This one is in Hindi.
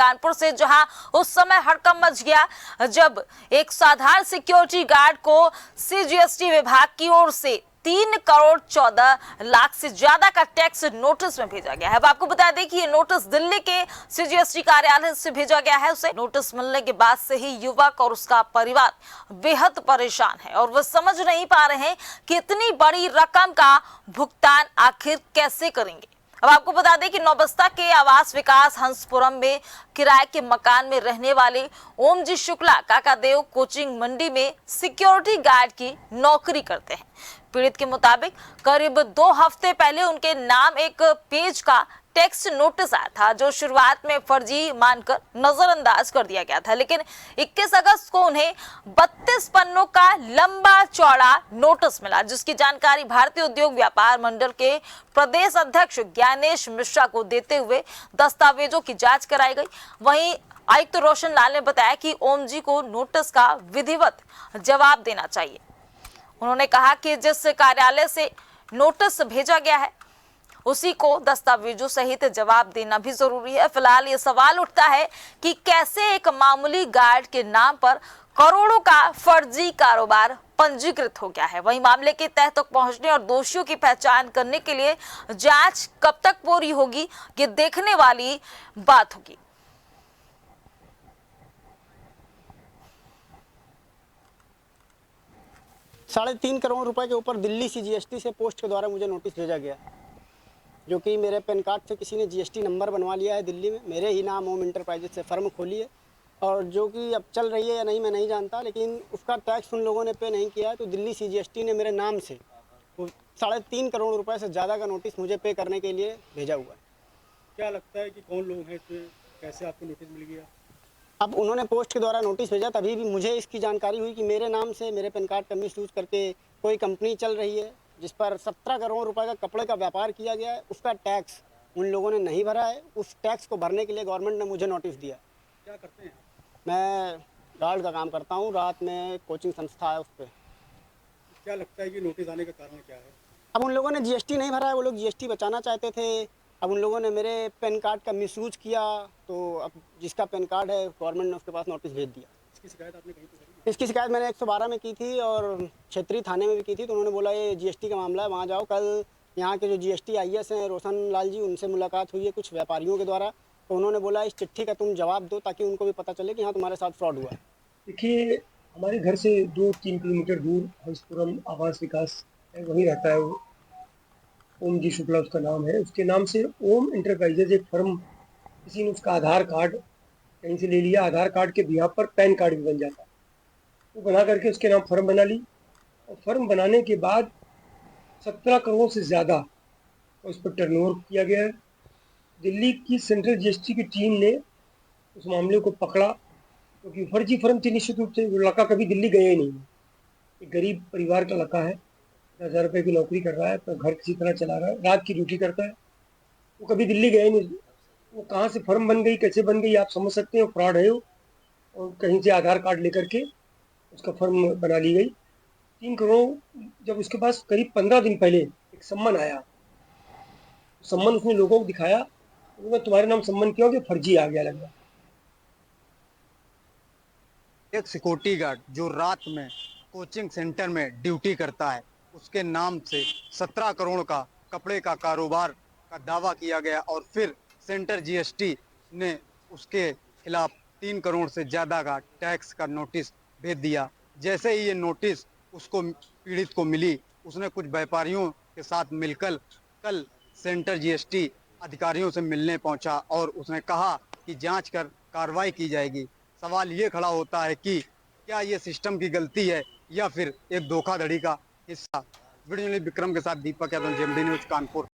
कानपुर से, जहां उस समय हड़कंप मच गया जब एक साधारण सिक्योरिटी गार्ड को सीजीएसटी विभाग की ओर से 3 करोड़ 14 लाख से ज्यादा का टैक्स नोटिस में भेजा गया है। अब आपको बता दें कि ये नोटिस दिल्ली के सीजीएसटी कार्यालय से भेजा गया है। उसे नोटिस मिलने के बाद से ही युवक और उसका परिवार बेहद परेशान है और वो समझ नहीं पा रहे हैं कि इतनी बड़ी रकम का भुगतान आखिर कैसे करेंगे। अब आपको बता दें कि नौबस्ता के आवास विकास हंसपुरम में किराए के मकान में रहने वाले ओमजी शुक्ला काकादेव कोचिंग मंडी में सिक्योरिटी गार्ड की नौकरी करते हैं। पीड़ित के मुताबिक करीब 2 हफ्ते पहले उनके नाम एक पेज का टैक्स नोटिस आया था, जो शुरुआत में फर्जी मानकर नजरअंदाज कर दिया गया था, लेकिन 21 अगस्त को उन्हें 32 पन्नों का लंबा चौड़ा नोटिस मिला, जिसकी जानकारी भारतीय उद्योग व्यापार मंडल के प्रदेश अध्यक्ष ज्ञानेश मिश्रा को देते हुए दस्तावेजों की जांच कराई गई। वहीं आयुक्त रोशन लाल ने बताया कि ओम जी को नोटिस का विधिवत जवाब देना चाहिए। उन्होंने कहा कि जिस कार्यालय से नोटिस भेजा गया है उसी को दस्तावेजों सहित जवाब देना भी जरूरी है। फिलहाल ये सवाल उठता है कि कैसे एक मामूली गार्ड के नाम पर करोड़ों का फर्जी कारोबार पंजीकृत हो गया है। वहीं मामले के तह तक पहुंचने और दोषियों की पहचान करने के लिए जांच कब तक पूरी होगी, ये देखने वाली बात होगी। 3.5 करोड़ रुपए के ऊपर दिल्ली सीजीएसटी से पोस्ट के द्वारा मुझे नोटिस भेजा गया, जो कि मेरे पैन कार्ड से किसी ने जीएसटी नंबर बनवा लिया है दिल्ली में, मेरे ही नाम ओम इंटरप्राइजेज से फर्म खोली है और जो कि अब चल रही है या नहीं मैं नहीं जानता, लेकिन उसका टैक्स उन लोगों ने पे नहीं किया है। तो दिल्ली सीजीएसटी ने मेरे नाम से 3.5 करोड़ रुपए से ज़्यादा का नोटिस मुझे पे करने के लिए भेजा हुआ है। क्या लगता है कि कौन लोग हैं, कैसे आपको नोटिस मिल गया? अब उन्होंने पोस्ट के द्वारा नोटिस भेजा, तभी भी मुझे इसकी जानकारी हुई कि मेरे नाम से मेरे पैन कार्ड का मिसयूज करके कोई कंपनी चल रही है जिस पर 17 करोड़ रुपए का कपड़े का व्यापार किया गया है। उसका टैक्स उन लोगों ने नहीं भरा है। उस टैक्स को भरने के लिए गवर्नमेंट ने मुझे नोटिस दिया। क्या करते हैं? मैं गार्ड का काम करता हूँ, रात में कोचिंग संस्था है उस पर। क्या लगता है कि नोटिस आने का कारण क्या है? अब उन लोगों ने जीएसटी नहीं भरा है, वो लोग जीएसटी बचाना चाहते थे। अब उन लोगों ने मेरे पैन कार्ड का मिसयूज किया, तो अब जिसका पैन कार्ड है गवर्नमेंट ने उसके पास नोटिस भेज दिया। इसकी शिकायत आपने कहीं पे करी? इसकी शिकायत मैंने 112 में की थी और क्षेत्रीय थाने में भी की थी। तो उन्होंने बोला ये जीएसटी का मामला है, वहाँ जाओ। कल यहाँ के जो जीएसटी आईएएस हैं रोशन लाल जी, उनसे मुलाकात हुई है कुछ व्यापारियों के द्वारा। तो उन्होंने बोला इस चिट्ठी का तुम जवाब दो ताकि उनको भी पता चले कि हाँ तुम्हारे साथ फ्रॉड हुआ है। देखिए, हमारे घर से 2-3 किलोमीटर दूर हंसपुरम आवास विकास है, वहीं रहता है वो। ओम जी शुक्ला उसका नाम है। उसके नाम से ओम इंटरप्राइजेज एक फर्म, किसी ने उसका आधार कार्ड कहीं से ले लिया, आधार कार्ड के बिहाफ पर पैन कार्ड भी बन जाता, वो बना करके उसके नाम फर्म बना ली। और फर्म बनाने के बाद 17 करोड़ से ज़्यादा उस पर टर्नओवर किया गया है। दिल्ली की सेंट्रल जीएसटी की टीम ने उस मामले को पकड़ा, क्योंकि फर्जी फर्म थी। निश्चित रूप से वो लड़का कभी दिल्ली गया ही नहीं है। एक गरीब परिवार का लड़का है, 10,000 रुपये की नौकरी कर रहा है, तो घर किसी तरह चला रहा है, रात की ड्यूटी करता है। वो कभी दिल्ली गया ही नहीं। वो कहाँ से फर्म बन गई, कैसे बन गई, आप समझ सकते हैं। फ्रॉड है वो। और कहीं से आधार कार्ड लेकर के उसका फर्म बना ली गई। 3 करोड़ जब उसके पास करीब 15 दिन पहले एक सम्मन आया, सम्मन उसने लोगों को दिखाया, तो तुम्हारे नाम सम्मन क्यों, कि फर्जी आ गया लगा। एक सिक्योरिटी गार्ड जो रात में कोचिंग सेंटर में ड्यूटी करता है, उसके नाम से 17 करोड़ का कपड़े का कारोबार का दावा किया गया और फिर सेंटर जीएसटी ने उसके खिलाफ 3 करोड़ से ज़्यादा का टैक्स का नोटिस भेज दिया। जैसे ही ये नोटिस उसको पीड़ित को मिली, उसने कुछ व्यापारियों के साथ मिलकर कल सेंटर जीएसटी अधिकारियों से मिलने पहुंचा और उसने कहा कि जांच कर कार्रवाई की जाएगी। सवाल ये खड़ा होता है कि क्या ये सिस्टम की गलती है या फिर एक धोखाधड़ी का हिस्सा। वीडियो जर्नलिस्ट विक्रम के साथ दीपक यादव, जेएमडी न्यूज़ कानपुर।